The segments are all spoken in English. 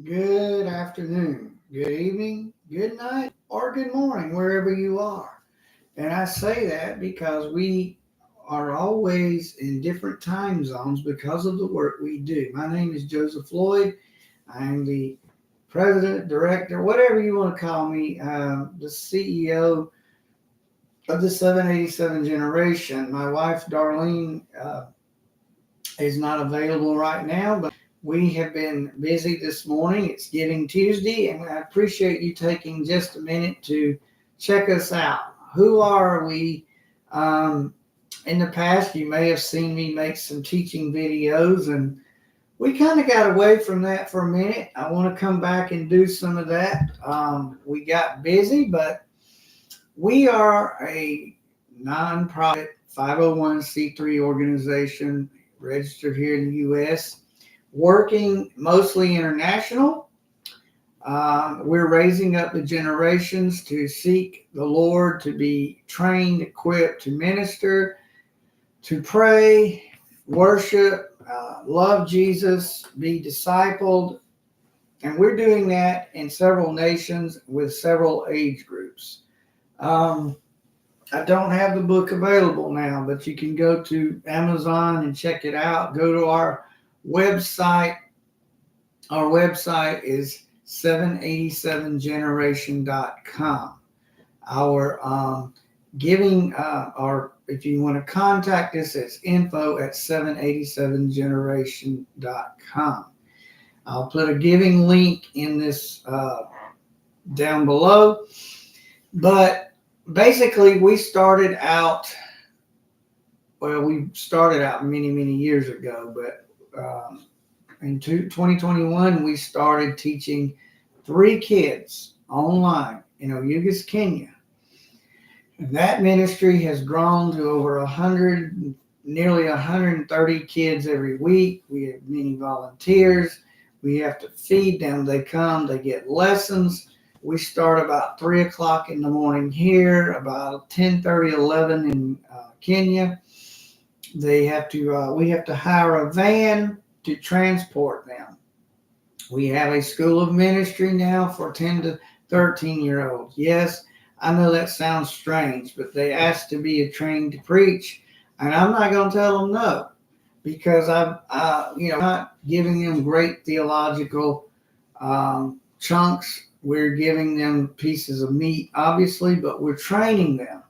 Good afternoon, good evening, good night, or good morning, wherever you are. And I say that because we are always in different time zones because of the work we do. My name is Joseph Floyd. I'm the president, director, whatever you want to call me, the CEO of the 787 generation. My wife, Darlene, is not available right now, but we have been busy this morning. It's Giving Tuesday, and I appreciate you taking just a minute to check us out. Who are we? Um, in the past, you may have seen me make some teaching videos, and we kind of got away from that for a minute. I want to come back and do some of that. We got busy, but we are a nonprofit 501c3 organization registered here in the U.S., working mostly international. We're raising up the generations to seek the Lord, to be trained, equipped to minister, to pray, worship, love Jesus, be discipled. And we're doing that in several nations with several age groups. Um, I don't have the book available now, but you can go to Amazon and check it out. Go to our website. Our website is 787generation.com. Our giving, or if you want to contact us, it's info at 787generation.com. I'll put a giving link in this down below. But basically, we started out many, many years ago, but in 2021, we started teaching 3 kids online in Oyugis, Kenya. And that ministry has grown to over 100, nearly 130 kids every week. We have many volunteers. We have to feed them. They come, they get lessons. We start about 3 o'clock in the morning here, about 10:30, 11 in Kenya. We have to hire a van to transport them. We have a school of ministry now for 10 to 13-year-olds. Yes, I know that sounds strange, but they ask to be trained to preach, and I'm not going to tell them no, because I'm not giving them great theological chunks. We're giving them pieces of meat, obviously, but we're training them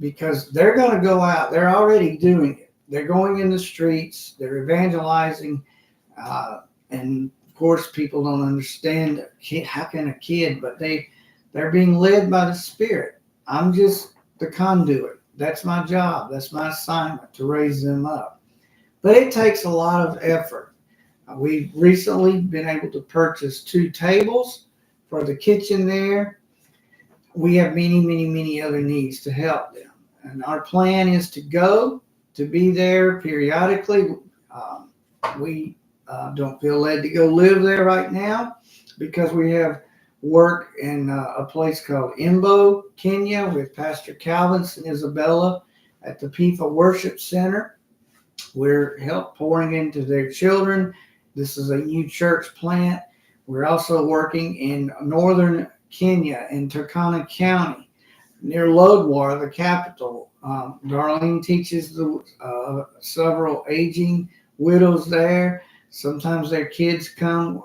because they're going to go out. They're already doing it. They're going in the streets. They're evangelizing. And of course, people don't understand how can a kid, but they're being led by the Spirit. I'm just the conduit. That's my job. That's my assignment, to raise them up. But it takes a lot of effort. We've recently been able to purchase 2 tables for the kitchen there. We have many, many, many other needs to help them. And our plan is to be there periodically. We don't feel led to go live there right now because we have work in a place called Imbo, Kenya, with Pastor Calvin and Isabella at the PIFA Worship Center. We're pouring into their children. This is a new church plant. We're also working in northern Kenya in Turkana County near Lodwar, the capital. Darlene teaches several aging widows there. Sometimes their kids come.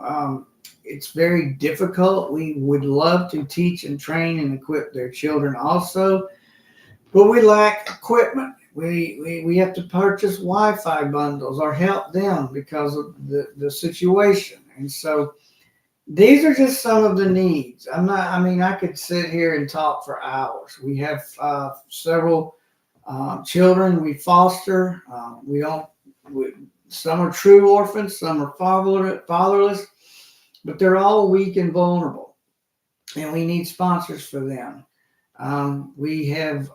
It's very difficult. We would love to teach and train and equip their children also, but we lack equipment. We have to purchase Wi-Fi bundles or help them because of the situation. And so these are just some of the needs. I could sit here and talk for hours. We have several children we foster. Some are true orphans, some are fatherless, but they're all weak and vulnerable, and we need sponsors for them. We have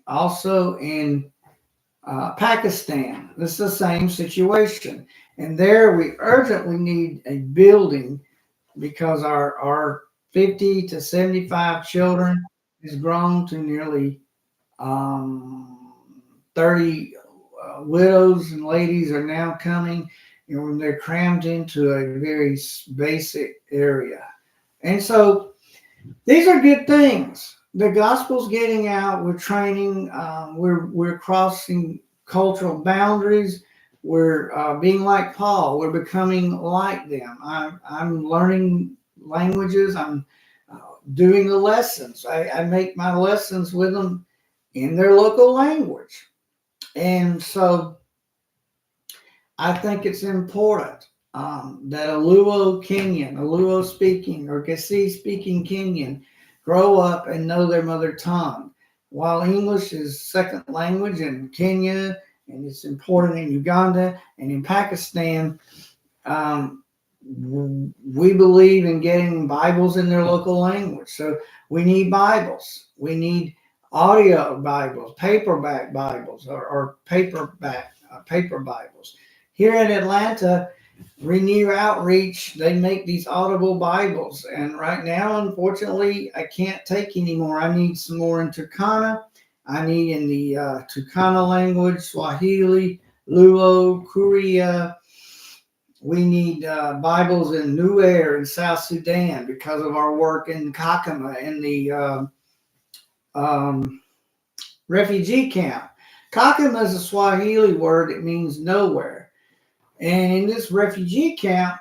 also in Pakistan, this is the same situation. And there we urgently need a building because our 50 to 75 children has grown to nearly 30 widows and ladies are now coming. when they're crammed into a very basic area. And so these are good things. The gospel's getting out. We're training. We're crossing cultural boundaries. We're being like Paul. We're becoming like them. I'm learning languages. I'm doing the lessons. I make my lessons with them in their local language. And so I think it's important that a Luo Kenyan, a Luo speaking or Kisii speaking Kenyan grow up and know their mother tongue. While English is second language in Kenya and it's important in Uganda and in Pakistan, we believe in getting Bibles in their local language. So we need Bibles. We need audio Bibles, paperback Bibles, or paper Bibles. Here in Atlanta, Renew Outreach, they make these audible Bibles. And right now, unfortunately, I can't take anymore. I need some more in Turkana. I need in the Turkana language, Swahili, Luo, Kuria. We need Bibles in Nuer in South Sudan because of our work in Kakuma in the refugee camp. Kakuma is a Swahili word. It means nowhere. And in this refugee camp,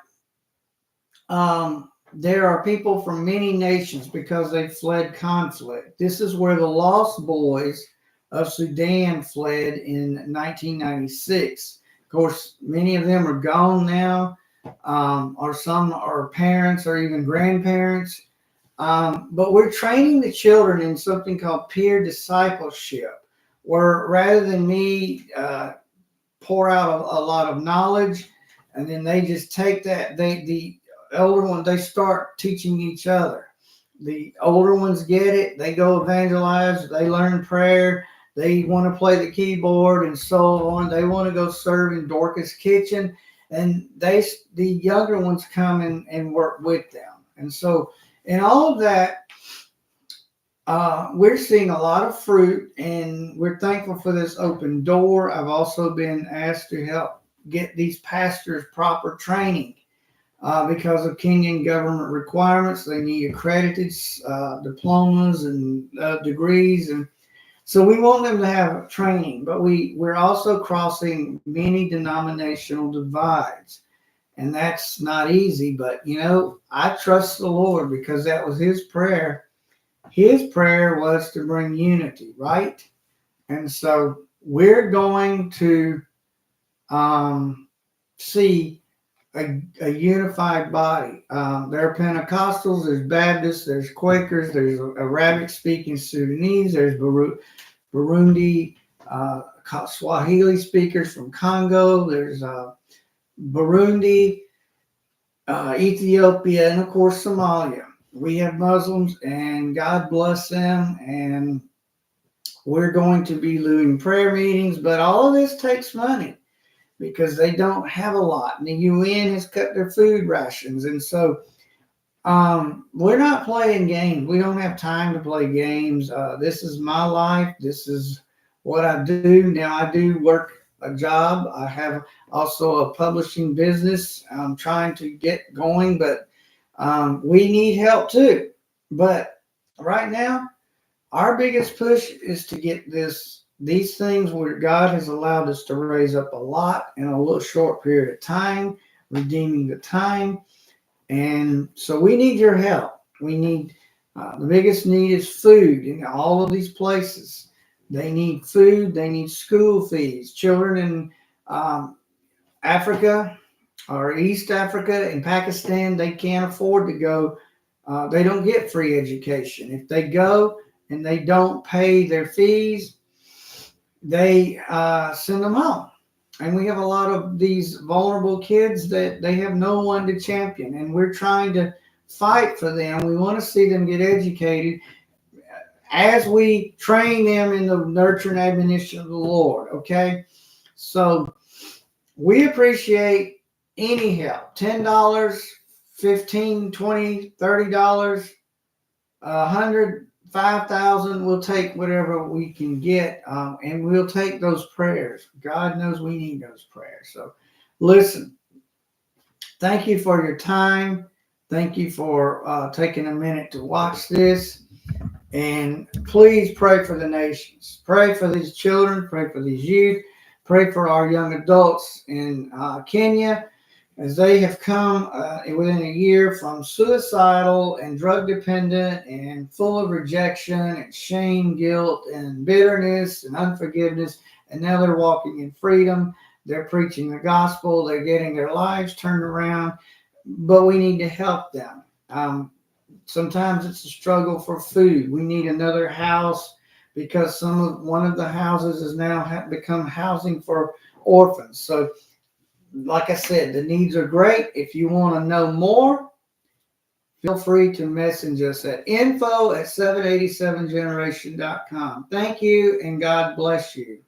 there are people from many nations because they fled conflict. This is where the Lost Boys of Sudan fled in 1996. Of course, many of them are gone now, or some are parents or even grandparents. But we're training the children in something called peer discipleship, where rather than me pour out a lot of knowledge, and then they just take that, the elder ones, they start teaching each other. The older ones get it, they go evangelize, they learn prayer, they want to play the keyboard and so on. They want to go serve in Dorcas Kitchen, and the younger ones come and work with them. And so in all of that, we're seeing a lot of fruit, and we're thankful for this open door. I've also been asked to help get these pastors proper training because of Kenyan government requirements. They need accredited diplomas and degrees, and so we want them to have training. But we're also crossing many denominational divides, and that's not easy. But I trust the Lord because that was His prayer. His prayer was to bring unity, right? And so we're going to see a unified body. There are Pentecostals, there's Baptists, there's Quakers, there's Arabic-speaking Sudanese, there's Burundi, Swahili speakers from Congo, there's Burundi, Ethiopia, and of course Somalia. We have Muslims, and God bless them, and we're going to be doing prayer meetings, but all of this takes money because they don't have a lot, and the UN has cut their food rations, and so we're not playing games. We don't have time to play games. This is my life. This is what I do. Now, I do work a job. I have also a publishing business I'm trying to get going, but we need help too. But right now, our biggest push is to get these things where God has allowed us to raise up a lot in a little short period of time, redeeming the time. And so we need your help. We need, the biggest need is food in all of these places. They need food. They need school fees. Children in Africa or East Africa and Pakistan, they can't afford to go. They don't get free education. If they go and they don't pay their fees, they send them home. And we have a lot of these vulnerable kids that they have no one to champion. And we're trying to fight for them. We want to see them get educated as we train them in the nurture and admonition of the Lord. Okay? So we appreciate any help. $10, $15, $20, $30, $100, $5,000. We'll take whatever we can get, and we'll take those prayers. God knows we need those prayers. So listen, Thank you for your time. Thank you for taking a minute to watch this. And please pray for the nations. Pray for these children. Pray for these youth. Pray for our young adults in Kenya as they have come within a year from suicidal and drug dependent and full of rejection and shame, guilt, and bitterness and unforgiveness. And now they're walking in freedom. They're preaching the gospel. They're getting their lives turned around. But we need to help them. Sometimes it's a struggle for food. We need another house because one of the houses has now become housing for orphans. So, like I said, the needs are great. If you want to know more, feel free to message us at info@787generation.com. Thank you, and God bless you.